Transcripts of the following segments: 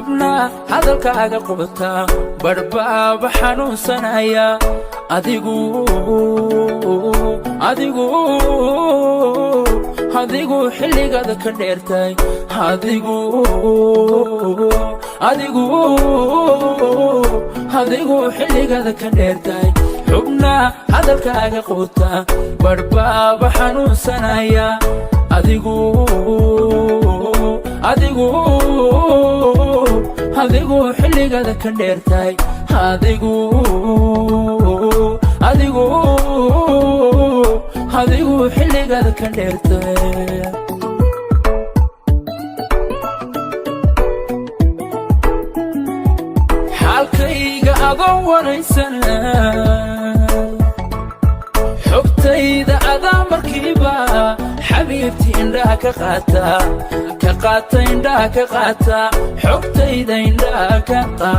xubna hadalkaaga qubta barbaaba xanuunsanaya adigu xilligaada ka dheertay adigu xilligaada ka dheertay xubna hadalkaaga qubta barbaaba xanuunsanaya adigu xilligaada ka dheertay adigu xilligaada ka dheertay xaalkayga adoo waraysana xogtayda adaa markiiba xabiibtii indhaha ka qaata indhaha ka qaata xogtayda indhaha ka qaata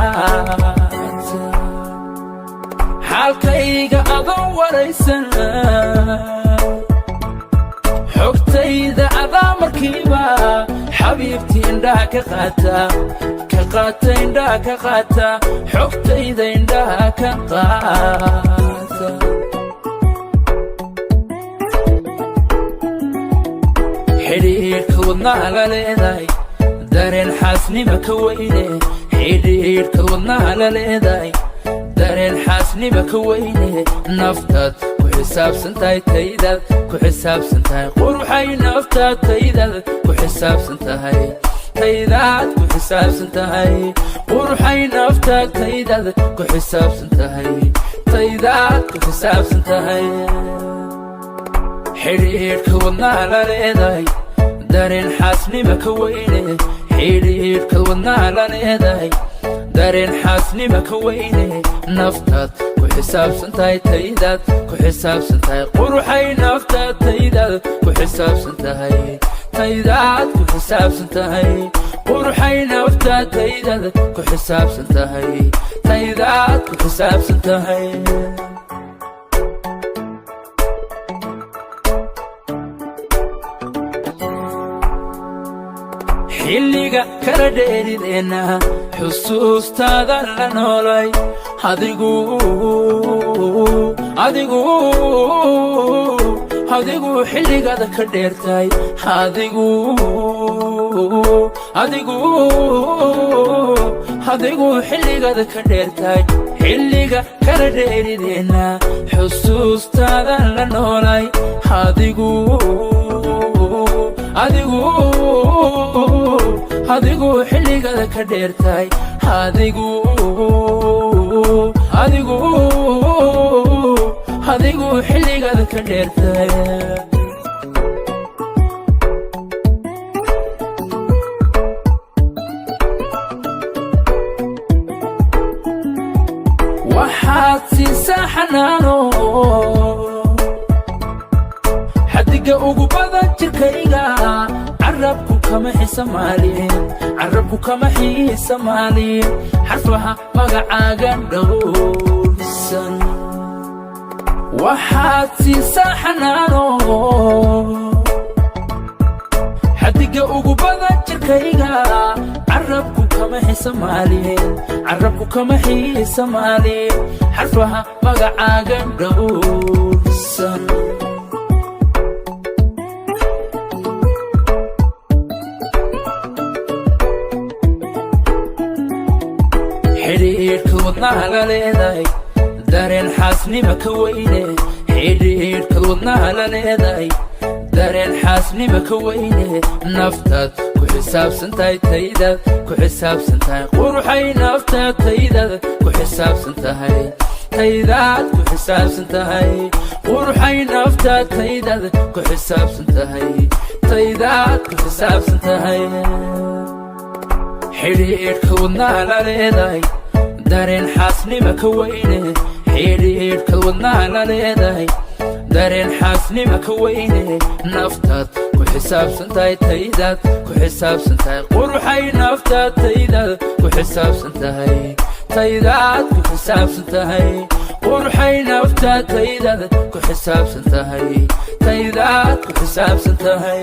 xaalkayga adoo waraysana xogtayda adaa markiiba xabiibtii indhaha ka qaata indhaha ka qaata xogtayda indhaha ka qaata xidhiidhka wadnaha la leedahay dareen xaasnima ka weyne xidhiidhka wadnaha la leedahay dareen xaasnima ka weyne naftaad ku xisaabsantahay taydaad ku xisaabsantahay quruxay naftaad taydaad ku xisaabsantahay taydaad ku xisaabsantahay quruxay naftaad taydaad ku xisaabsantahay taydaad ku xisaabsantahay xidhiidhka wadnaha la leedahay dareen xaasnima ka weyne xidhiidhka wadnaha la leedahay dareen xaasnima ka weyne naftaad ku xisaabsantahay taydaad ku xisaabsantahay quruxay naftaad taydaad ku xisaabsantahay taydaad ku xisaabsantahay quruxay naftaad taydaad ku xisaabsantahay taydaad ku xisaabsantahay xilliga kala dheerideenna xusuustaada la noolay adigu xilligaada ka dheertay adigu xilligaada ka dheertay xilliga kala dheerideenna xusuustaada la noolay adigu xilligaada ka dheertay adigu xilligaada ka dheertay waxaad siisaa xanaano xadiga ugu badan jirkayga carabku kama xiisamaalin xarfaha magacaaga dhowrsan waxaad siisaa xanaano xadiga ugu badan jirkayga carabku kama xiisamaalin xarfaha magacaaga dhowrsan xidhiidhka wadnaha la leedahay dareen xaasnima ka weyne xidhiidhka wadnaha la leedahay dareen xaasnima ka weyne naftaad ku xisaabsantahay taydaad ku xisaabsantahay quruxay naftaad taydaad ku xisaabsantahay taydaad ku xisaabsantahay quruxay naftaad taydaad ku xisaabsantahay taydaad ku xisaabsantahay xidhiidhka wadnaha la leedahay dareen xaasnima ka weyne xidhiidhka wadnaha la leedahay dareen xaasnima ka weyne naftaad ku xisaabsantahay taydaad ku xisaabsantahay quruxay naftaad taydaad ku xisaabsantahay taydaad ku xisaabsantahay quruxay naftaad taydaad ku xisaabsantahay taydaad ku xisaabsantahay